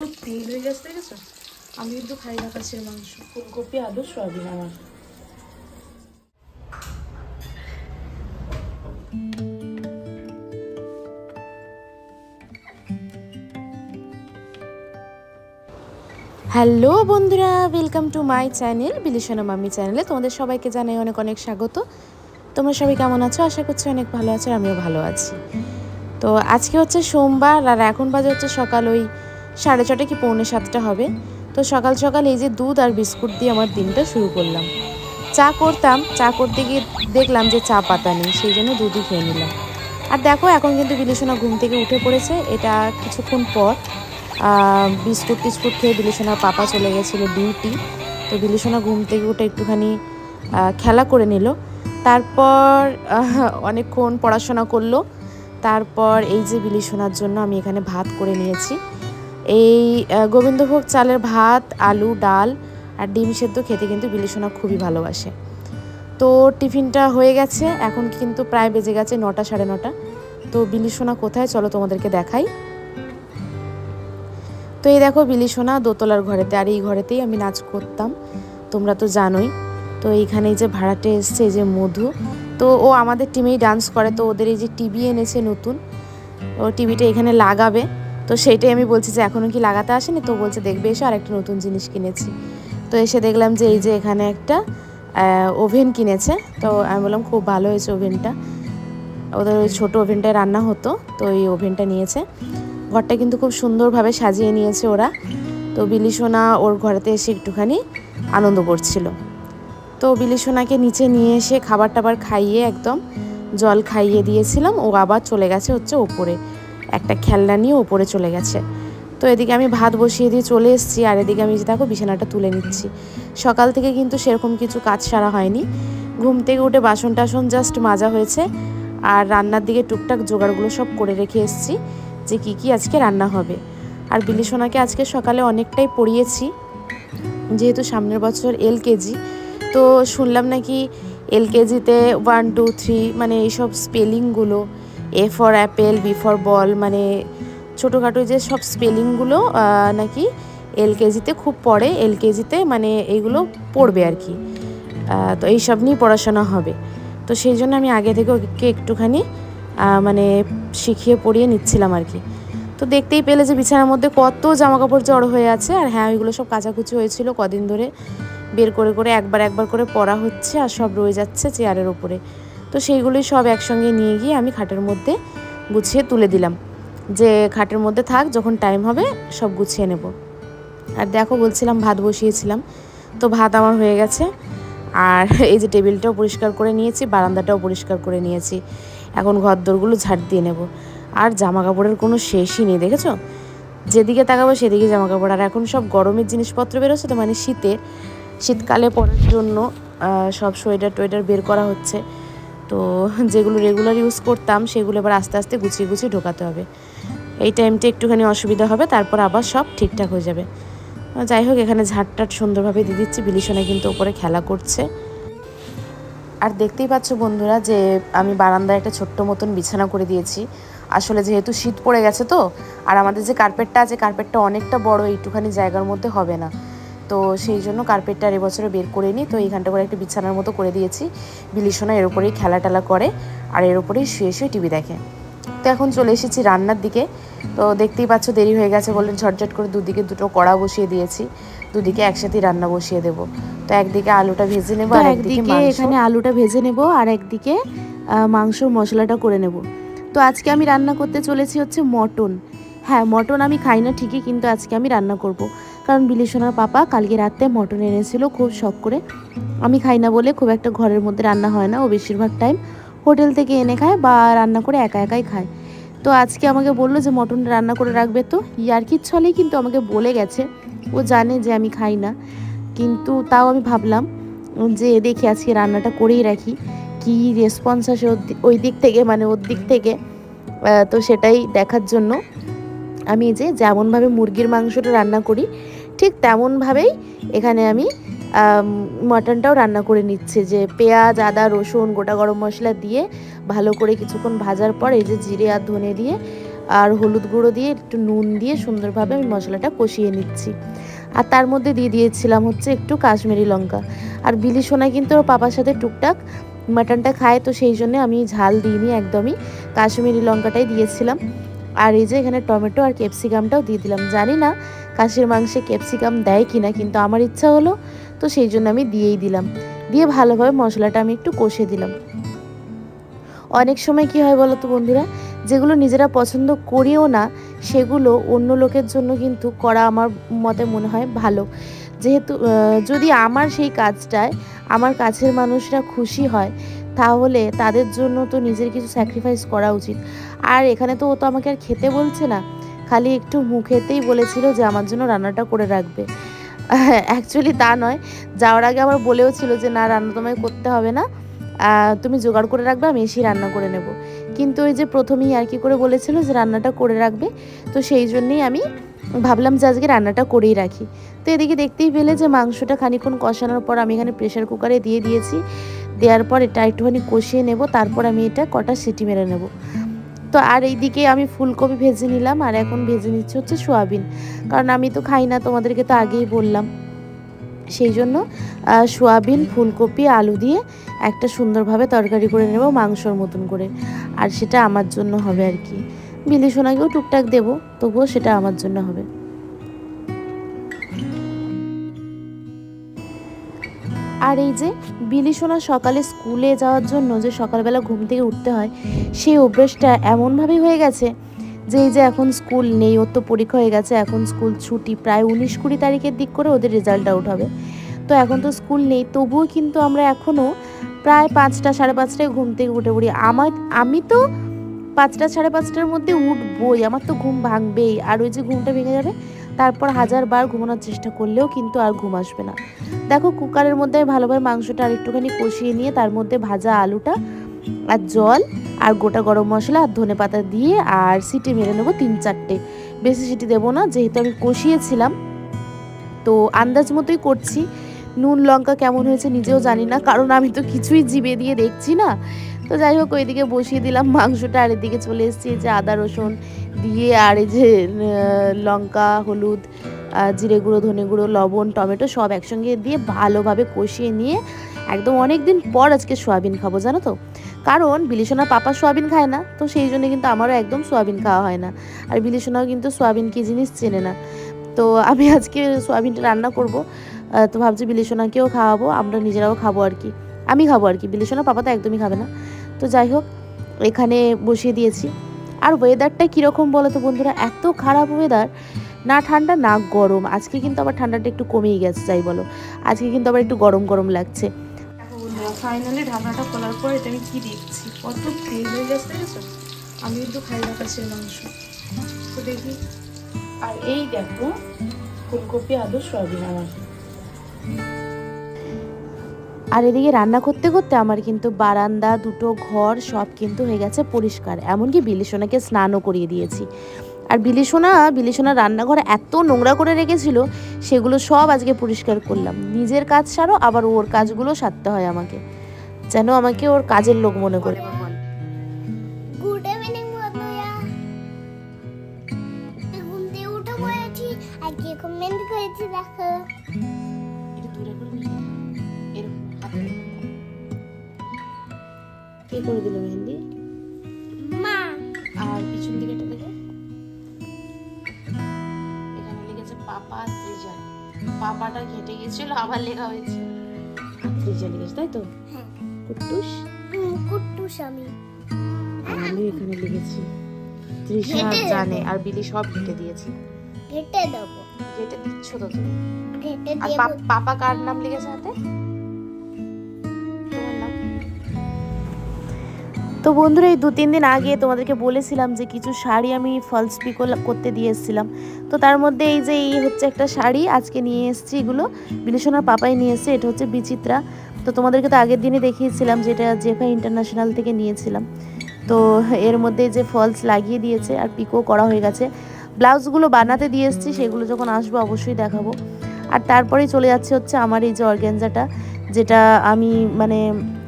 তেল হয়ে গেছে দেখেছো। আমি কিন্তু খাই না কাছের মাংস। ফুলকপি আলু সয়াবিন আমার। হ্যালো বন্ধুরা, ওয়েলকাম টু মাই চ্যানেল বিলিশনা মাম্মি চ্যানেলে তোমাদের সবাইকে জানাই অনেক অনেক স্বাগত। তোমরা সবাই কেমন আছো? আশা করছি অনেক ভালো আছো, আমিও ভালো আছি। তো আজকে হচ্ছে সোমবার আর এখন বাজে হচ্ছে সকাল ওই 6:30 কি 6:45 হবে। তো সকাল সকাল এই যে দুধ আর বিস্কুট দিয়ে আমার দিনটা শুরু করলাম। চা করতাম, চা করতে গিয়ে দেখলাম যে চা পাতা নেই, সেই জন্য দুধই খেয়ে নিলাম। আর দেখো এখন কিন্তু বিলিশনা ঘুম থেকে উঠে পড়েছে। এটা কিছুক্ষণ পর বিস্কুট টিস্কুট খেয়ে বিলিশনার পাপা চলে গেছিলো ডিউটি। তো বিলিশনা ঘুম থেকে উঠে একটুখানি খেলা করে নিল, তারপর অনেকক্ষণ পড়াশোনা করলো। তারপর এই যে বিলিশনার জন্য আমি এখানে ভাত করে নিয়েছি। এই গোবিন্দভোগ চালের ভাত, আলু, ডাল আর ডিম সেদ্ধ খেতে কিন্তু বিলিশনা খুবই ভালোবাসে। তো টিফিনটা হয়ে গেছে, এখন কিন্তু প্রায় বেজে গেছে 9টা 9:30। তো বিলিশনা কোথায় চলো তোমাদেরকে দেখাই। তো এই দেখো বিলিশনা দোতলার ঘরেতে, আর এই ঘরেতেই আমি নাচ করতাম, তোমরা তো জানোই। তো এইখানে এই যে ভাড়াটে এসছে, এই যে মধু, তো ও আমাদের টিমেই ডান্স করে। তো ওদের এই যে টিভি এনেছে নতুন, ও টিভিটা এখানে লাগাবে। তো সেইটাই আমি বলছি যে এখনও কি লাগাতে আসেনি, তো বলছে দেখবে এসে আর একটা নতুন জিনিস কিনেছি। তো এসে দেখলাম যে এই যে এখানে একটা ওভেন কিনেছে। তো আমি বললাম খুব ভালো হয়েছে ওভেনটা, ওদের ওই ছোটো ওভেনটায় রান্না হতো, তো এই ওভেনটা নিয়েছে। ঘরটা কিন্তু খুব সুন্দরভাবে সাজিয়ে নিয়েছে ওরা। তো বিলিশনা ওর ঘরেতে এসে একটুখানি আনন্দ করছিল। তো বিলিশনাকে নিচে নিয়ে এসে খাবার টাবার খাইয়ে একদম জল খাইয়ে দিয়েছিলাম। ও আবার চলে গেছে হচ্ছে ওপরে, একটা খেলনা নিয়ে ওপরে চলে গেছে। তো এদিকে আমি ভাত বসিয়ে দিয়ে চলে এসেছি, আর এদিকে আমি দেখো বিছানাটা তুলে নিচ্ছি। সকাল থেকে কিন্তু সেরকম কিছু কাজ সারা হয়নি। ঘুম থেকে উঠে বাসন টাসন জাস্ট মাজা হয়েছে, আর রান্নার দিকে টুকটাক জোগাড়গুলো সব করে রেখে এসেছি যে কী কী আজকে রান্না হবে। আর বিলিশনাকে আজকে সকালে অনেকটাই পড়িয়েছি, যেহেতু সামনের বছর LKG। তো শুনলাম নাকি LKGতে 1 2 3 মানে এইসব স্পেলিংগুলো, A for Apple, B for ball, মানে ছোটোখাটো যে সব স্পেলিংগুলো নাকি LKGতে খুব পড়ে। LKGতে মানে এইগুলো পড়বে আর কি। তো এইসব নিয়ে পড়াশোনা হবে। তো সেই জন্য আমি আগে থেকে ওকে একটুখানি মানে শিখিয়ে পড়িয়ে নিচ্ছিলাম আর কি। তো দেখতেই পেলে যে বিছানার মধ্যে কত জামাকাপড় জড়ো হয়ে আছে। আর হ্যাঁ, ওইগুলো সব কাচাকুচি হয়েছিল কদিন ধরে, বের করে করে একবার একবার করে পরা হচ্ছে, আর সব রয়ে যাচ্ছে চেয়ারের ওপরে। তো সেইগুলোই সব একসঙ্গে নিয়ে গিয়ে আমি খাটের মধ্যে গুছিয়ে তুলে দিলাম, যে খাটের মধ্যে থাক, যখন টাইম হবে সব গুছিয়ে নেব। আর দেখো বলছিলাম ভাত বসিয়েছিলাম, তো ভাত আমার হয়ে গেছে। আর এই যে টেবিলটাও পরিষ্কার করে নিয়েছি, বারান্দাটাও পরিষ্কার করে নিয়েছি। এখন ঘরদোরগুলো ঝাড় দিয়ে নেব। আর জামা কাপড়ের কোনো শেষই নেই, দেখেছো? যেদিকে তাকাবো সেদিকে জামা কাপড়। আর এখন সব গরমের জিনিসপত্র বেরোচ্ছে, তো মানে শীতকালে পরার জন্য সব সোয়েটার টোয়েটার বের করা হচ্ছে। তো যেগুলো রেগুলার ইউজ করতাম সেগুলো এবার আস্তে আস্তে গুছিয়ে গুছিয়ে ঢোকাতে হবে। এই টাইমটা একটুখানি অসুবিধা হবে, তারপর আবার সব ঠিকঠাক হয়ে যাবে। যাই হোক, এখানে ঝাড়টাট সুন্দরভাবে দিয়ে দিচ্ছি। বিলিশনা কিন্তু ওপরে খেলা করছে। আর দেখতেই পাচ্ছ বন্ধুরা যে আমি বারান্দায় একটা ছোট্ট মতন বিছানা করে দিয়েছি। আসলে যেহেতু শীত পড়ে গেছে, তো আর আমাদের যে কার্পেটটা আছে, কার্পেটটা অনেকটা বড়, এইটুখানি জায়গার মধ্যে হবে না। তো সেই জন্য কার্পেটটা আর এবছরে বের করে নিই। তো এইখানটা করে একটা বিছানার মতো করে দিয়েছি। বিলিশনা এর উপরেই খেলা টেলা করে, আর এর উপরেই শুয়ে শুয়ে টিভি দেখে। তো এখন চলে এসেছি রান্নার দিকে। তো দেখতেই পাচ্ছ দেরি হয়ে গেছে বলে ঝটঝট করে দুদিকে দুটো কড়া বসিয়ে দিয়েছি। দুদিকে একসাথে রান্না বসিয়ে দেবো। তো একদিকে আলুটা ভেজে নেবো, আর একদিকে এখানে আলুটা ভেজে নেবো, আর একদিকে মাংস মশলাটা করে নেব। তো আজকে আমি রান্না করতে চলেছি হচ্ছে মটন। হ্যাঁ, মটন আমি খাই না ঠিকই, কিন্তু আজকে আমি রান্না করব। কারণ বিলিশনার পাপা কালকে রাতে মটন এনেছিল খুব শখ করে। আমি খাই না বলে খুব একটা ঘরের মধ্যে রান্না হয় না, ও বেশিরভাগ টাইম হোটেল থেকে এনে খায় বা রান্না করে একা একাই খায়। তো আজকে আমাকে বললো যে মটন রান্না করে রাখবে। তো ইয়ার্কির ছলেই কিন্তু আমাকে বলে গেছে, ও জানে যে আমি খাই না, কিন্তু তাও আমি ভাবলাম যে দেখি আজকে রান্নাটা করেই রাখি, কি রেসপন্স আসে ওই দিক থেকে, মানে ওর দিক থেকে। তো সেটাই দেখার জন্য আমি যে যেমনভাবে মুরগির মাংসটা রান্না করি ঠিক তেমনভাবেই এখানে আমি মটনটাও রান্না করে নিচ্ছে। যে পেঁয়াজ, আদা, রসুন, গোটা গরম মশলা দিয়ে ভালো করে কিছুক্ষণ ভাজার পর এই যে জিরে আর ধনে দিয়ে আর হলুদ গুঁড়ো দিয়ে একটু নুন দিয়ে সুন্দরভাবে আমি মশলাটা কষিয়ে নিচ্ছি। আর তার মধ্যে দিয়ে দিয়েছিলাম হচ্ছে একটু কাশ্মীরি লঙ্কা। আর বিলি সোনা কিন্তু ওর পাপার সাথে টুকটাক মাটনটা খায়, তো সেই জন্য আমি ঝাল দিইনি, একদমই কাশ্মীরি লঙ্কাটাই দিয়েছিলাম। আর এই যে এখানে টমেটো আর ক্যাপসিকামটাও দিয়ে দিলাম। জানি না খাসির মাংসে ক্যাপসিকাম দেয় কিনা, কিন্তু আমার ইচ্ছা হলো, তো সেই জন্য আমি দিয়েই দিলাম। দিয়ে ভালোভাবে মশলাটা আমি একটু কষে দিলাম। অনেক সময় কি হয় বলো তো বন্ধুরা, যেগুলো নিজেরা পছন্দ করিও না সেগুলো অন্য লোকের জন্য কিন্তু করা আমার মতে মনে হয় ভালো। যেহেতু যদি আমার সেই কাজটায় আমার কাছের মানুষরা খুশি হয়, তাহলে তাদের জন্য তো নিজের কিছু স্যাক্রিফাইস করা উচিত। আর এখানে তো ও তো আমাকে আর খেতে বলছে না, খালি একটু মুখেতেই বলেছিল যে আমার জন্য রান্নাটা করে রাখবে। অ্যাকচুয়ালি তা নয়, যাওয়ার আগে আবার বলেও ছিল যে না, রান্না তোমায় করতে হবে না, তুমি জোগাড় করে রাখবে, আমি এসেই রান্না করে নেব। কিন্তু ওই যে প্রথমেই আর কি করে বলেছিল যে রান্নাটা করে রাখবে, তো সেই জন্যেই আমি ভাবলাম যে আজকে রান্নাটা করেই রাখি। তো এদিকে দেখতেই পেলে যে মাংসটা খানিক্ষণ কষানোর পর আমি এখানে প্রেশার কুকারে দিয়ে দিয়েছি। দেওয়ার পর এটা একটুখানি কষিয়ে নেব, তারপর আমি এটা কটা সিটি মেরে নেব। তো আর এইদিকে আমি ফুলকপি ভেজে নিলাম, আর এখন ভেজে নিচ্ছে হচ্ছে সোয়াবিন, কারণ আমি তো খাই না, তোমাদেরকে তো আগেই বললাম। সেই জন্য সোয়াবিন, ফুলকপি, আলু দিয়ে একটা সুন্দরভাবে তরকারি করে নেব মাংসর মতন করে, আর সেটা আমার জন্য হবে আর কি। বিলি সোনাকেও টুকটাক দেবো, তবুও সেটা আমার জন্য হবে। আর এই যে বিলি সোনা সকালে স্কুলে যাওয়ার জন্য যে সকালবেলা ঘুম থেকে উঠতে হয়, সেই অভ্যেসটা এমনভাবেই হয়ে গেছে যে এই যে এখন স্কুল নেই, ওর তো পরীক্ষা হয়ে গেছে, এখন স্কুল ছুটি, প্রায় 19-20 তারিখের দিক করে ওদের রেজাল্ট আউট হবে। তো এখন তো স্কুল নেই, তবুও কিন্তু আমরা এখনও প্রায় 5টা 5:30টায় ঘুম থেকে উঠে পড়ি। আমি তো 5টা 5:30টার মধ্যে উঠবই, আমার তো ঘুম ভাঙবেই। আর ওই যে ঘুমটা ভেঙে যাবে, তারপর 1000বার ঘুমানোর চেষ্টা করলেও কিন্তু আর ঘুম আসবে না। দেখো কুকারের মধ্যে আমি ভালোভাবে মাংসটা আর একটুখানি কষিয়ে নিয়ে তার মধ্যে ভাজা আলুটা আর জল আর গোটা গরম মশলা আর ধনেপাতা দিয়ে আর সিটি মেরে নেবো 3-4টে, বেশি সিটি দেবো না, যেহেতু আমি কষিয়েছিলাম। তো আন্দাজ মতোই করছি, নুন লঙ্কা কেমন হয়েছে নিজেও জানি না, কারণ আমি তো কিছুই জিভে দিয়ে দেখছি না। তো যাই হোক, ওইদিকে বসিয়ে দিলাম মাংসটা, আর এদিকে চলে এসেছি যে আদা রসুন দিয়ে, আর এই যে লঙ্কা, হলুদ, জিরে গুঁড়ো, ধনে গুঁড়ো, লবণ, টমেটো সব একসঙ্গে দিয়ে ভালোভাবে কষিয়ে নিয়ে একদম অনেক দিন পর আজকে সোয়াবিন খাবো, জানো তো। কারণ বিলিসোনার পাপা সোয়াবিন খায় না, তো সেই জন্য কিন্তু আমারও একদম সোয়াবিন খাওয়া হয় না। আর বিলিসোনাও কিন্তু সোয়াবিন কী জিনিস চেনে না। তো আমি আজকে সোয়াবিনটা রান্না করব, তো ভাবছি বিলিসোনাকেও খাওয়াবো, আমরা নিজেরাও খাবো আর কি। আমি খাবো আর কি, বিলিসোনা পাপা তো একদমই খাবে না। তো যাই হোক, এখানে বসিয়ে দিয়েছি। আর ওয়েদারটা কীরকম বলো তো বন্ধুরা, এত খারাপ ওয়েদার, না ঠান্ডা না গরম। আজকে কিন্তু আবার ঠান্ডাটা একটু কমেই গেছে, যাই বলো, আজকে কিন্তু আবার একটু গরম গরম লাগছে। ফাইনালি ঢাকনাটা খোলার পর এটা আমি কি দেখছি, কত তেল হয়ে গেছে দেখেছো। আমি কিন্তু খাই না কাছের মাংস, তো দেখি। আর এই দেখো ফুলকপি, আলু, সয়াবিন আমার। আর এদিকে রান্না করতে করতে আমার কিন্তু বারান্দা, দুটো ঘর সব কিন্তু হয়ে গেছে পরিষ্কার, এমনকি বিলিসোনাকে স্নানও করিয়ে দিয়েছি। আর বিলিসোনা রান্নাঘর এত নোংরা করে রেখেছিল, সেগুলো সব আজকে পরিষ্কার করলাম। নিজের কাজ সারো, আবার ওর কাজগুলো সারতে হয় আমাকে, যেন আমাকে ওর কাজের লোক মনে করে। গুড ইভিনিং বন্ধুরা, ঘুম থেকে উঠে পড়েছি, আজকে কমেন্ট করেছি দেখো। কে করে দিল মেহেন্দি? মা। আর পিছন দিকে এটা দেখে, এখানে লিখেছে পাপা ত্রিজা। পাপাটা ঘেটে গেছিল, আবার লেখা হয়েছে ত্রিজা লিখেছে, তাই তো? হ্যাঁ, কুট্টুস। কুট্টুস আমি এখানে লিখেছি ত্রিশা জানে, আর বিলি সব ঘেটে দিয়েছে। ঘেটে দেবো। ঘেটে দিচ্ছ তো তুমি? ঘেটে আর দেবো। পাপা কার নাম লিখেছে হাতে? তো বন্ধুরা, এই 2-3 দিন আগে তোমাদেরকে বলেছিলাম যে কিছু শাড়ি আমি ফলস পিকো করতে দিয়ে এসেছিলাম। তো তার মধ্যে এই যে এই হচ্ছে একটা শাড়ি আজকে নিয়ে এসেছি, এগুলো বিলিসোনার পাপাই নিয়ে এসেছে। এটা হচ্ছে বিচিত্রা। তো তোমাদেরকে তো আগের দিনে দেখিয়েছিলাম যেটা জেফা ইন্টারন্যাশনাল থেকে নিয়েছিলাম। তো এর মধ্যে যে ফলস লাগিয়ে দিয়েছে আর পিকো করা হয়ে গেছে। ব্লাউজগুলো বানাতে দিয়ে এসেছি, সেগুলো যখন আসবো অবশ্যই দেখাবো। আর তারপরেই চলে যাচ্ছে হচ্ছে আমার এই যে অর্গ্যানজাটা, যেটা আমি মানে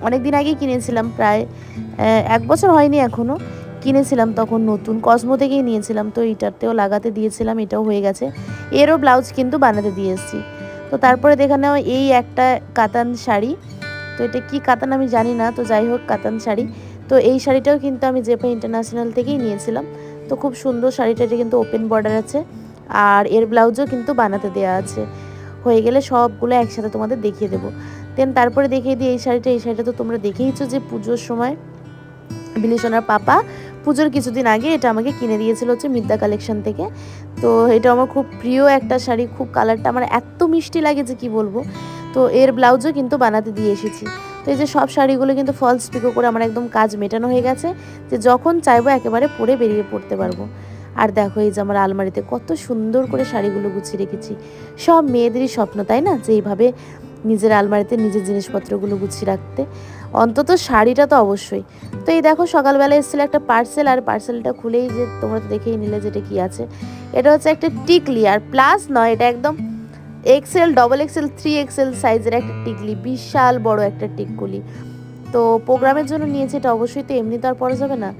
অনেক দিন আগেই কিনেছিলাম, প্রায় 1 বছর হয়নি এখনও, কিনেছিলাম তখন নতুন কসমো থেকেই নিয়েছিলাম, তো এইটাতেও লাগাতে দিয়েছিলাম, এটাও হয়ে গেছে। এরও ব্লাউজ কিন্তু বানাতে দিয়ে এসেছি। তো তারপরে দেখে নাও এই একটা কাতান শাড়ি, তো এটা কি কাতান আমি জানি না, তো যাই হোক কাতান শাড়ি। তো এই শাড়িটাও কিন্তু আমি জেপা ইন্টারন্যাশনাল থেকেই নিয়েছিলাম। তো খুব সুন্দর শাড়িটা, এটা কিন্তু ওপেন বর্ডার আছে আর এর ব্লাউজও কিন্তু বানাতে দেওয়া আছে। হয়ে গেলে সবগুলো একসাথে তোমাদের দেখিয়ে দেবো। দেন তারপরে দেখিয়ে দিই এই শাড়িটা তো তোমরা দেখেইছো যে পুজোর সময় বিলিসোনার পাপা পুজোর কিছুদিন আগে এটা আমাকে কিনে দিয়েছিল হচ্ছে মিদ্যা কালেকশন থেকে। তো এটা আমার খুব প্রিয় একটা শাড়ি, খুব কালারটা আমার এত মিষ্টি লাগে যে কি বলবো। তো এর ব্লাউজও কিন্তু বানাতে দিয়ে এসেছি। তো এই যে সব শাড়িগুলো কিন্তু ফলস পিকো করে আমার একদম কাজ মেটানো হয়ে গেছে, যে যখন চাইবো একেবারে পরে বেরিয়ে পড়তে পারবো। আর দেখো এই যে আমার আলমারিতে কত সুন্দর করে শাড়িগুলো গুছিয়ে রেখেছি। সব মেয়েদেরই স্বপ্ন তাই না, যে এইভাবে নিজের আলমারিতে নিজের জিনিসপত্রগুলো গুছিয়ে রাখতে, অন্তত শাড়িটা তো অবশ্যই। তো এই দেখো সকালবেলা এসেছিলো একটা পার্সেল, আর পার্সেলটা খুলেই যে তোমরা তো দেখেই নিলে যেটা কি আছে। এটা হচ্ছে একটা টিকলি, আর প্লাস নয়, এটা একদম এক্সেল, ডবল এক্সেল, 3XL সাইজের একটা টিকলি, বিশাল বড় একটা টিকলি। তো প্রোগ্রামের জন্য নিয়েছি এটা, অবশ্যই তো এমনি তো আর পরা যাবে না,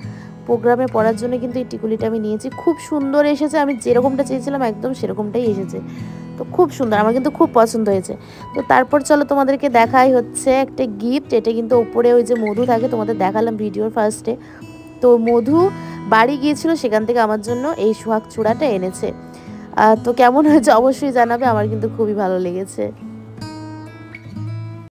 প্রোগ্রামে পরার জন্য কিন্তু এই টিকুলিটা আমি নিয়েছি। খুব সুন্দর এসেছে, আমি যেরকমটা চেয়েছিলাম একদম সেরকমটাই এসেছে। তো খুব সুন্দর, আমার কিন্তু খুব পছন্দ হয়েছে। তো তারপর চলো তোমাদেরকে দেখাই হচ্ছে একটা গিফট। এটা কিন্তু ওপরে ওই যে মধু থাকে, তোমাদের দেখালাম ভিডিওর ফার্স্টে। তো মধু বাড়ি গিয়েছিল, সেখান থেকে আমার জন্য এই সোহাগ চূড়াটা এনেছে। তো কেমন হয়েছে অবশ্যই জানাবে, আমার কিন্তু খুবই ভালো লেগেছে।